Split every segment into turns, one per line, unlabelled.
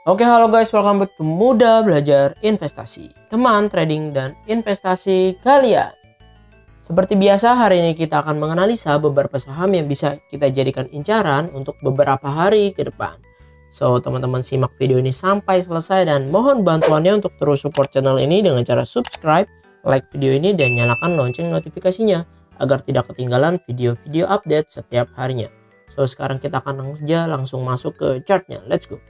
Oke, halo guys, welcome back to Mudah Belajar Investasi, teman trading dan investasi kalian. Seperti biasa, hari ini kita akan menganalisa beberapa saham yang bisa kita jadikan incaran untuk beberapa hari ke depan. So, teman-teman simak video ini sampai selesai dan mohon bantuannya untuk terus support channel ini dengan cara subscribe, like video ini, dan nyalakan lonceng notifikasinya agar tidak ketinggalan video-video update setiap harinya. So, sekarang kita akan langsung masuk ke chartnya. Let's go.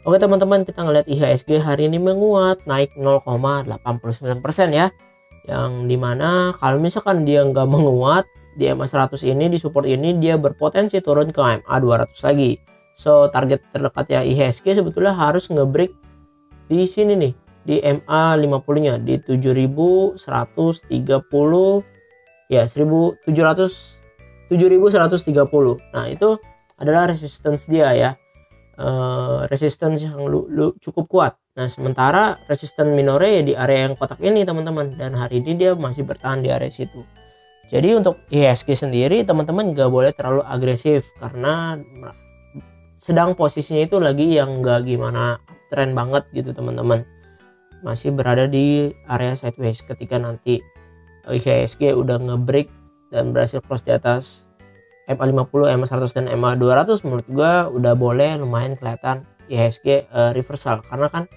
Oke teman-teman, kita ngeliat IHSG hari ini menguat naik 0,89% ya. Yang dimana kalau misalkan dia nggak menguat di MA 100 ini, di support ini, dia berpotensi turun ke MA 200 lagi. So target terdekat ya IHSG sebetulnya harus ngebreak di sini nih, di MA 50 nya di 7130 ya, 7130. Nah itu adalah resistance dia ya. Resistance yang cukup kuat. Nah sementara resistance minore ya di area yang kotak ini teman-teman, dan hari ini dia masih bertahan di area situ. Jadi untuk IHSG sendiri teman-teman nggak boleh terlalu agresif karena sedang posisinya itu lagi yang nggak gimana tren banget gitu teman-teman, masih berada di area sideways. Ketika nanti IHSG udah ngebreak dan berhasil cross di atas MA 50, MA 100 dan MA 200, menurut gua udah boleh lumayan kelihatan IHSG reversal, karena kan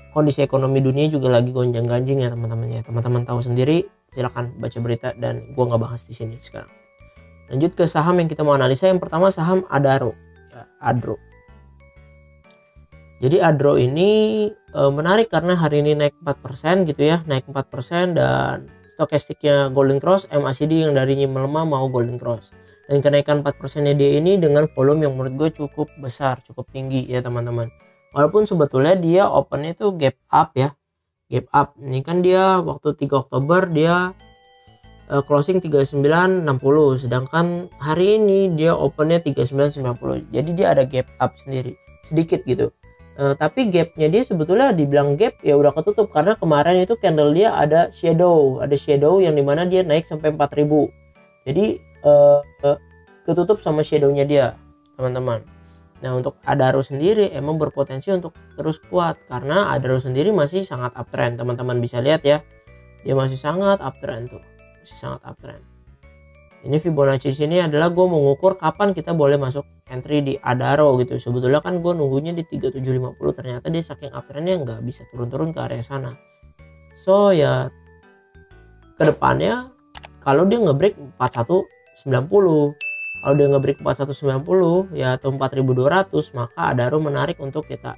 kondisi ekonomi dunia juga lagi gonjang-ganjing ya teman-teman ya. Teman-teman tahu sendiri, silahkan baca berita dan gua nggak bahas di sini sekarang. Lanjut ke saham yang kita mau analisa. Yang pertama saham Adaro ya, Adro. Jadi Adro ini menarik karena hari ini naik 4% gitu ya, naik 4%, dan stokastiknya golden cross, MACD yang darinya melemah mau golden cross. Dan kenaikan 4%-nya dia ini dengan volume yang menurut gue cukup besar, cukup tinggi ya teman-teman. Walaupun sebetulnya dia opennya itu gap up ya, gap up. Ini kan dia waktu 3 Oktober dia closing 3960, sedangkan hari ini dia opennya 3990. Jadi dia ada gap up sendiri sedikit gitu. Tapi gapnya dia sebetulnya dibilang gap ya udah ketutup, karena kemarin itu candle dia ada shadow yang dimana dia naik sampai 4000. Jadi ketutup sama shadownya dia teman-teman. Nah untuk Adaro sendiri emang berpotensi untuk terus kuat karena Adaro sendiri masih sangat uptrend. Teman-teman bisa lihat ya, dia masih sangat uptrend tuh, masih sangat uptrend. Ini Fibonacci sini adalah gue mengukur kapan kita boleh masuk entry di Adaro gitu. Sebetulnya kan gue nunggunya di 3750, ternyata dia saking uptrendnya nggak bisa turun-turun ke area sana. So ya kedepannya kalau dia ngebreak 4190, kalau dia ngebreak 4190 ya atau 4200, maka Adaro menarik untuk kita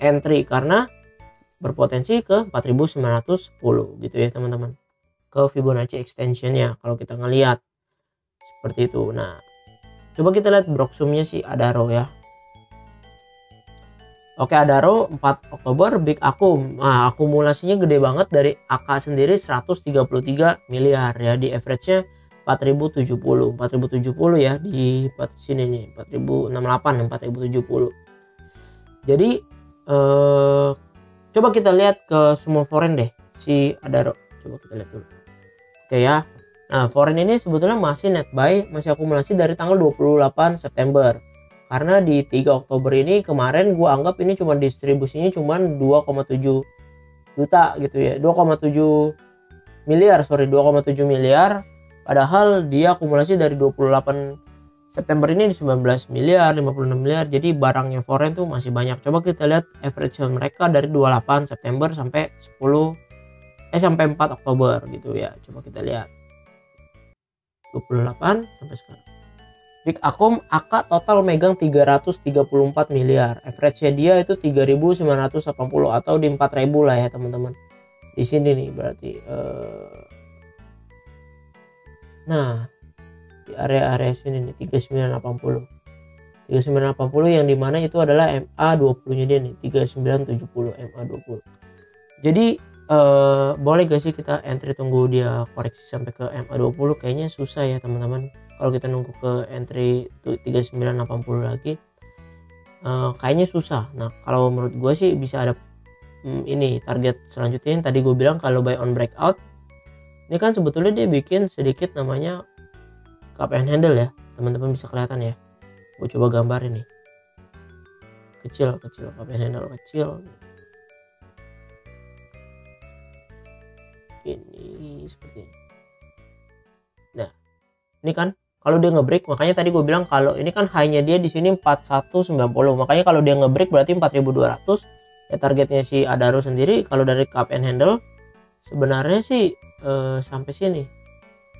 entry karena berpotensi ke 4910 gitu ya teman-teman, ke Fibonacci extensionnya kalau kita ngelihat seperti itu. Nah coba kita lihat broksumnya si Adaro ya. Oke, Adaro 4 Oktober big akum. Nah, akumulasinya gede banget dari AK sendiri 133 miliar ya, di average-nya 4070 ya di sini nih 4068 dan 4070. Jadi coba kita lihat ke semua foreign deh si Adaro. Coba kita lihat dulu. Oke ya. Nah, foreign ini sebetulnya masih net buy, masih akumulasi dari tanggal 28 September. Karena di 3 Oktober ini kemarin gue anggap ini cuma distribusinya cuma 2,7 juta gitu ya, 2,7 miliar, padahal dia akumulasi dari 28 September ini di 19 miliar, 56 miliar. Jadi barangnya foreign tuh masih banyak. Coba kita lihat average mereka dari 28 September sampai 4 Oktober gitu ya. Coba kita lihat 28 sampai sekarang. Big Akum AK total megang 334 miliar. Average-nya dia itu 3.980 atau di 4.000 lah ya teman-teman. Di sini nih berarti nah di area-area sini nih 3980 yang dimana itu adalah MA 20 nya dia nih 3970 MA 20. Jadi boleh gak sih kita entry tunggu dia koreksi sampai ke MA 20? Kayaknya susah ya teman-teman. Kalau kita nunggu ke entry 3980 lagi kayaknya susah. Nah kalau menurut gue sih bisa ada ini target selanjutnya yang tadi gue bilang, kalau buy on breakout. Ini kan sebetulnya dia bikin sedikit namanya cup and handle ya teman-teman, bisa kelihatan ya. Gue coba gambar ini. kecil cup and handle kecil ini seperti ini. Nah ini kan kalau dia ngebreak, makanya tadi gue bilang kalau ini kan high-nya dia di sini 4190, makanya kalau dia ngebreak berarti 4200 ya targetnya si Adaro sendiri. Kalau dari cup and handle sebenarnya sih sampai sini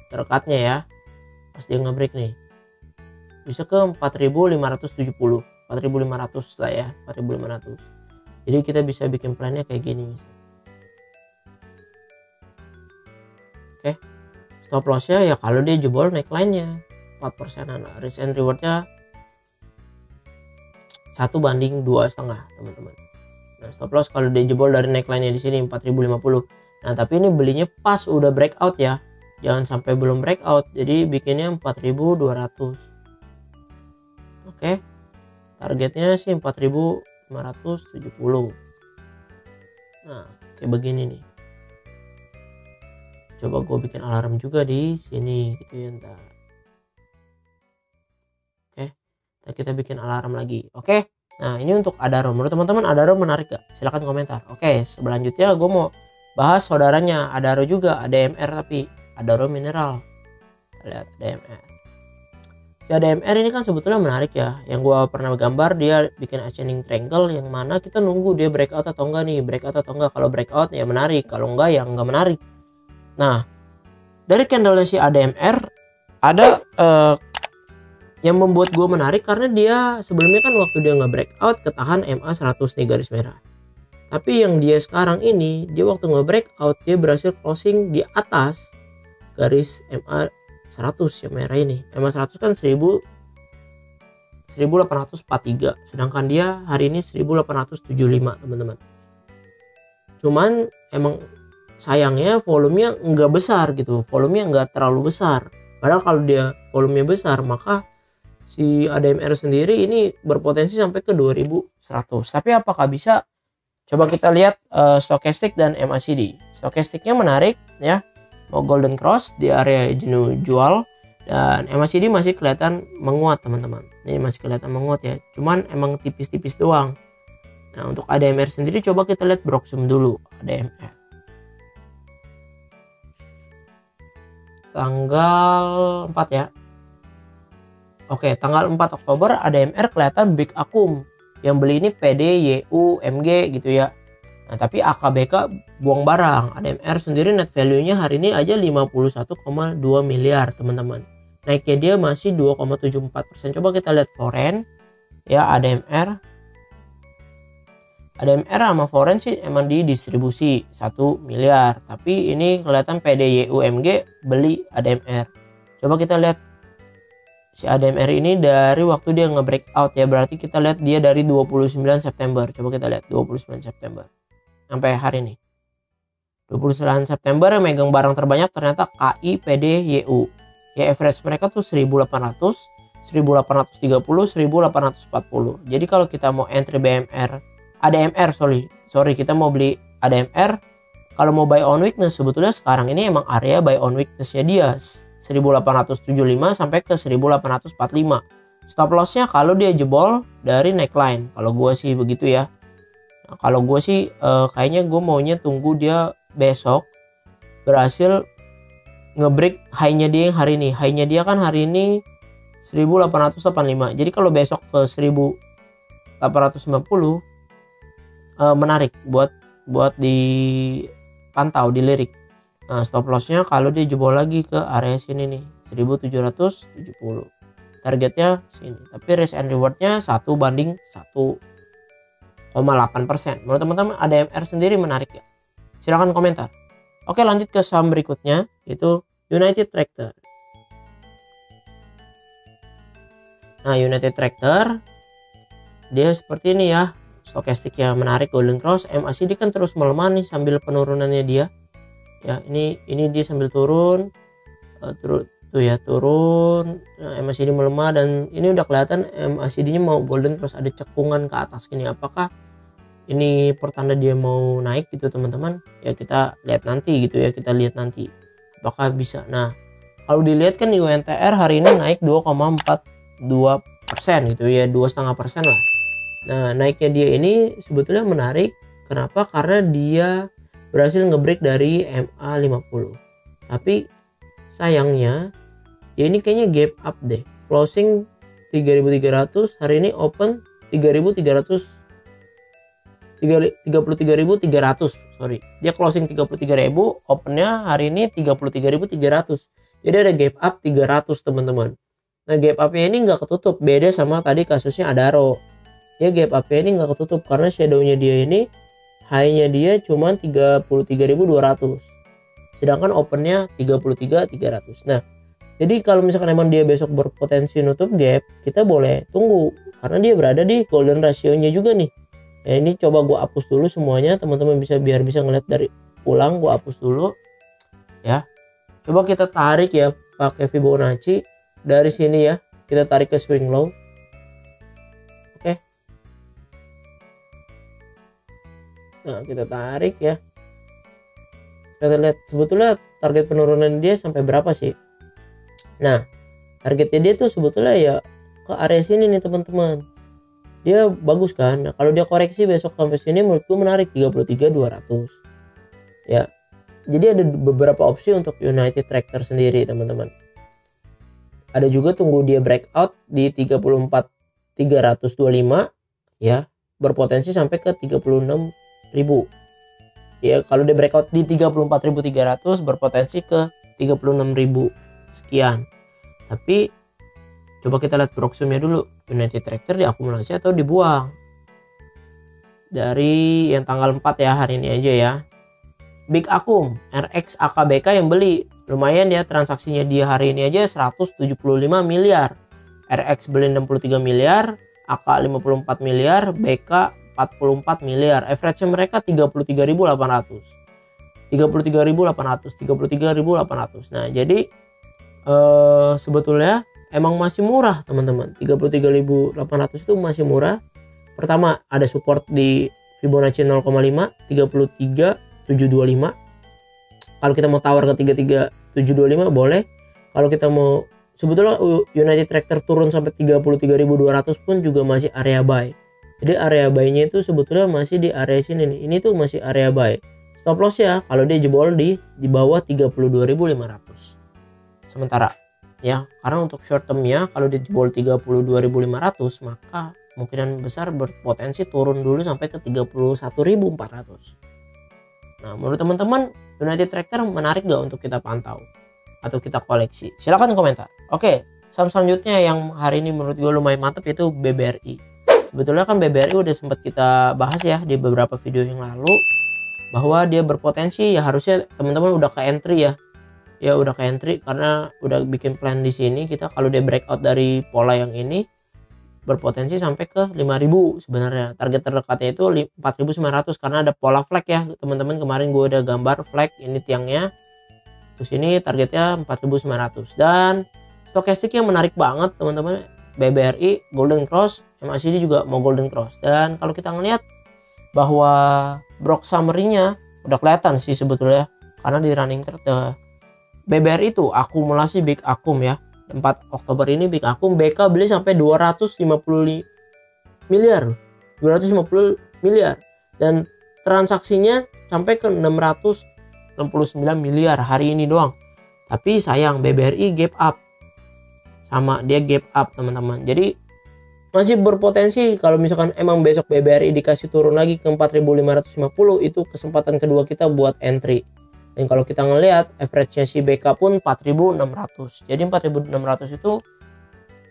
terkatnya ya, pas dia ngebreak nih bisa ke 4570, 4500 lah ya, 4500. Jadi kita bisa bikin plannya kayak gini. Oke, stop lossnya ya kalau dia jebol neckline-nya 4%, risk and rewardnya 1:2,5 teman-teman. Nah stop loss kalau dia jebol dari neckline-nya di sini 4050. Nah tapi ini belinya pas udah breakout ya, jangan sampai belum breakout, jadi bikinnya 4200. Oke, targetnya sih 4570. Nah kayak begini nih. Coba gue bikin alarm juga di sini gitu ya, ntar. Oke, ntar kita bikin alarm lagi. Oke, nah ini untuk Adaro. Menurut teman-teman Adaro menarik gak? Silahkan komentar. Oke, selanjutnya gue mau bahas saudaranya Adaro juga, ADMR, tapi Adaro Mineral. Lihat ADMR. Si ADMR ini kan sebetulnya menarik ya. Yang gue pernah gambar dia bikin ascending triangle, yang mana kita nunggu dia breakout atau enggak nih, breakout atau enggak. Kalau breakout ya menarik, kalau enggak ya enggak menarik. Nah dari candlenya si ADMR ada yang membuat gue menarik karena dia sebelumnya kan waktu dia nggak breakout ketahan MA 100 nih garis merah. Tapi yang dia sekarang ini, dia waktu nggak breakout dia berhasil closing di atas garis MA 100 yang merah ini. MA 100 kan 1843, sedangkan dia hari ini 1875 teman-teman. Cuman emang sayangnya volumenya nggak besar gitu, volumenya nggak terlalu besar. Padahal kalau dia volumenya besar maka si ADMR sendiri ini berpotensi sampai ke 2100. Tapi apakah bisa? Coba kita lihat stokastik dan MACD. Stokastiknya menarik ya, mau golden cross di area jenuh jual, dan MACD masih kelihatan menguat teman-teman. Ini masih kelihatan menguat ya, cuman emang tipis-tipis doang. Nah untuk ADMR sendiri coba kita lihat Broxum dulu. ADMR tanggal 4 ya. Oke, tanggal 4 Oktober ADMR kelihatan big akum. Yang beli ini PD, YU, MG gitu ya. Nah, tapi AKBK buang barang. ADMR sendiri net value-nya hari ini aja 51,2 miliar, teman-teman. Naiknya dia masih 2,74%. Coba kita lihat foreign ya, ADMR. ADMR sama foreign sih emang didistribusi 1 miliar, tapi ini kelihatan PD, YU, MG beli ADMR. Coba kita lihat si ADMR ini dari waktu dia nge-breakout ya, berarti kita lihat dia dari 29 September. Coba kita lihat 29 September sampai hari ini. 29 September yang megang barang terbanyak ternyata KI, PD, YU. Ya average mereka tuh 1800, 1830, 1840. Jadi kalau kita mau entry ADMR sorry kita mau beli ADMR, kalau mau buy on weakness sebetulnya sekarang ini emang area buy on weakness-nya dia 1875 sampai ke 1845. Stop lossnya kalau dia jebol dari neckline, kalau gue sih begitu ya. Nah, kalau gue sih kayaknya gue maunya tunggu dia besok berhasil ngebreak high-nya dia yang hari ini. High-nya dia kan hari ini 1885. Jadi kalau besok ke 1890 menarik buat dipantau, dilirik. Nah, stop lossnya kalau dia jebol lagi ke area sini nih 1770. Targetnya sini. Tapi risk and rewardnya 1:1,8%. Menurut teman-teman ADMR sendiri menarik ya? Silahkan komentar. Oke, lanjut ke saham berikutnya yaitu United Tractor. Nah, United Tractor dia seperti ini ya. Stokastiknya menarik, golden cross. MACD kan terus melemah nih sambil penurunannya dia. Ya, ini dia sambil turun. Tuh ya, turun. Nah, MACD melemah dan ini udah kelihatan MACD-nya mau golden cross, ada cekungan ke atas gini. Apakah ini pertanda dia mau naik gitu teman-teman? Ya kita lihat nanti gitu ya, kita lihat nanti apakah bisa. Nah, kalau dilihat kan UNTR hari ini naik 2,42% gitu ya, 2,5% lah. Nah, naiknya dia ini sebetulnya menarik. Kenapa? Karena dia berhasil ngebreak dari MA50. Tapi sayangnya ya ini kayaknya gap up deh. Closing 3.300, hari ini open 3.300, 33.300, sorry. Dia closing 33.000, opennya hari ini 33.300. Jadi ada gap up 300 teman-teman. Nah, gap up-nya ini nggak ketutup, beda sama tadi kasusnya Adaro. Dia gap up-nya ini nggak ketutup karena shadow-nya dia ini high-nya dia cuma 33.200. Sedangkan opennya 33.300. Nah, jadi kalau misalkan emang dia besok berpotensi nutup gap, kita boleh tunggu karena dia berada di golden ratio-nya juga nih. Nah, ini coba gua hapus dulu semuanya, teman-teman biar bisa ngeliat dari ulang. Gua hapus dulu ya. Coba kita tarik ya pakai Fibonacci dari sini ya. Kita tarik ke swing low. Oke. Nah, kita tarik ya. Kita lihat sebetulnya target penurunan dia sampai berapa sih. Nah, targetnya dia tuh sebetulnya ya ke area sini nih teman-teman. Dia bagus kan. Nah, kalau dia koreksi besok sampai sini menurutku menarik 33.200. Ya. Jadi ada beberapa opsi untuk United Tractor sendiri teman-teman. Ada juga tunggu dia breakout di 34.325 ya, berpotensi sampai ke 36.000. Ya, kalau dia breakout di 34.300 berpotensi ke 36.000 sekian. Tapi coba kita lihat proximnya dulu. United Tractor diakumulasi atau dibuang. Dari yang tanggal 4 ya, hari ini aja ya. Big Akum, RX AKBK yang beli. Lumayan ya, transaksinya dia hari ini aja 175 miliar. RX beli 63 miliar, AK 54 miliar, BK 44 miliar. Average mereka 33.800. 33.800. Nah, jadi sebetulnya emang masih murah teman-teman. 33.800 itu masih murah. Pertama ada support di Fibonacci 0,5 33.725. Kalau kita mau tawar ke 33.725 boleh. Kalau kita mau, sebetulnya United Tractor turun sampai 33.200 pun juga masih area buy. Jadi area buy-nya itu sebetulnya masih di area sini nih. Ini tuh masih area buy. Stop loss ya kalau dia jebol di bawah 32.500. Sementara ya, karena untuk short termnya kalau dia jebol 32.500 maka kemungkinan besar berpotensi turun dulu sampai ke 31.400. Nah, menurut teman-teman United Tractor menarik gak untuk kita pantau atau kita koleksi? Silahkan komentar. Oke, saham selanjutnya yang hari ini menurut gue lumayan mantap yaitu BBRI. Sebetulnya kan BBRI udah sempat kita bahas ya di beberapa video yang lalu bahwa dia berpotensi, ya harusnya teman-teman udah ke entry ya. Ya udah ke entry karena udah bikin plan di sini. Kita kalau dia breakout dari pola yang ini berpotensi sampai ke 5.000 sebenarnya. Target terdekatnya itu 4.900 karena ada pola flag ya teman-teman. Kemarin gue udah gambar flag ini tiangnya. Terus ini targetnya 4.900. Dan stokastik yang menarik banget teman-teman, BBRI Golden Cross, MACD juga mau Golden Cross. Dan kalau kita ngelihat bahwa Brock summary-nya udah kelihatan sih sebetulnya karena di running chart BBRI itu akumulasi Big Akum ya. 4 Oktober ini Big Akum BK beli sampai 250 miliar. 250 miliar. Dan transaksinya sampai ke 669 miliar hari ini doang. Tapi sayang BBRI gap up. Sama dia gap up teman-teman. Jadi masih berpotensi kalau misalkan emang besok BBRI dikasih turun lagi ke 4.550, itu kesempatan kedua kita buat entry. Dan kalau kita ngelihat average-nya si BK pun 4.600. Jadi 4.600 itu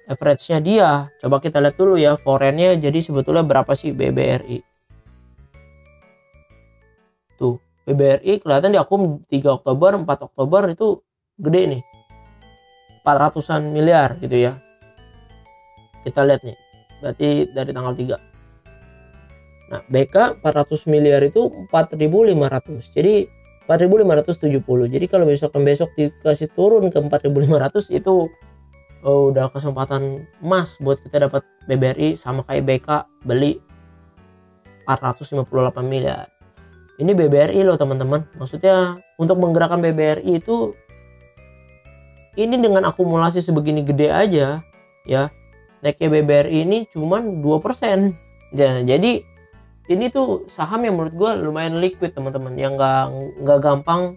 average-nya dia. Coba kita lihat dulu ya foreign-nya jadi sebetulnya berapa sih BBRI. Tuh, BBRI kelihatan di akum 3 Oktober, 4 Oktober itu gede nih. 400-an miliar gitu ya. Kita lihat nih. Berarti dari tanggal 3. Nah, BK 400 miliar itu 4.500. Jadi 4.570. Jadi kalau misalkan besok dikasih turun ke 4.500 itu udah kesempatan emas buat kita dapat BBRI sama kayak BK beli 458 miliar. Ini BBRI loh teman-teman. Maksudnya untuk menggerakkan BBRI itu ini dengan akumulasi sebegini gede aja ya. Naiknya BBRI ini cuman 2%. Ya, jadi ini tuh saham yang menurut gue lumayan liquid teman-teman, yang nggak gampang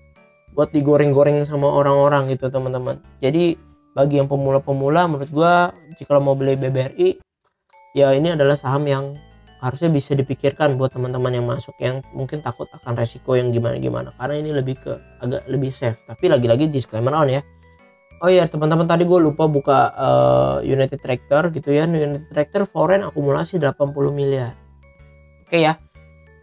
buat digoreng-goreng sama orang-orang gitu teman-teman. Jadi bagi yang pemula-pemula menurut gue, jika mau beli BBRI ya ini adalah saham yang harusnya bisa dipikirkan buat teman-teman yang masuk, yang mungkin takut akan resiko yang gimana-gimana, karena ini lebih ke agak lebih safe. Tapi lagi-lagi disclaimer on ya. Oh ya teman-teman, tadi gue lupa buka United Tractor gitu ya. United Tractor foreign akumulasi 80 miliar. Oke ya.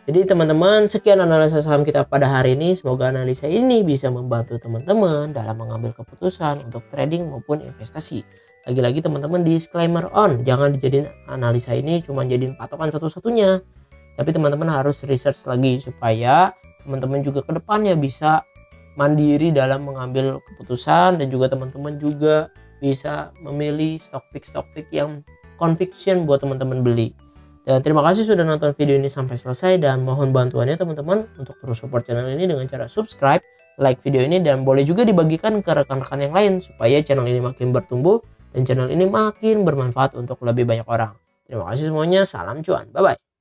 Jadi teman-teman, sekian analisa saham kita pada hari ini. Semoga analisa ini bisa membantu teman-teman dalam mengambil keputusan untuk trading maupun investasi. Lagi-lagi teman-teman, disclaimer on, jangan dijadiin analisa ini cuma jadiin patokan satu-satunya. Tapi teman-teman harus research lagi supaya teman-teman juga kedepannya bisa mandiri dalam mengambil keputusan, dan juga teman-teman juga bisa memilih stock pick yang conviction buat teman-teman beli. Dan terima kasih sudah nonton video ini sampai selesai, dan mohon bantuannya teman-teman untuk terus support channel ini dengan cara subscribe, like video ini, dan boleh juga dibagikan ke rekan-rekan yang lain supaya channel ini makin bertumbuh dan channel ini makin bermanfaat untuk lebih banyak orang. Terima kasih semuanya, salam cuan, bye bye.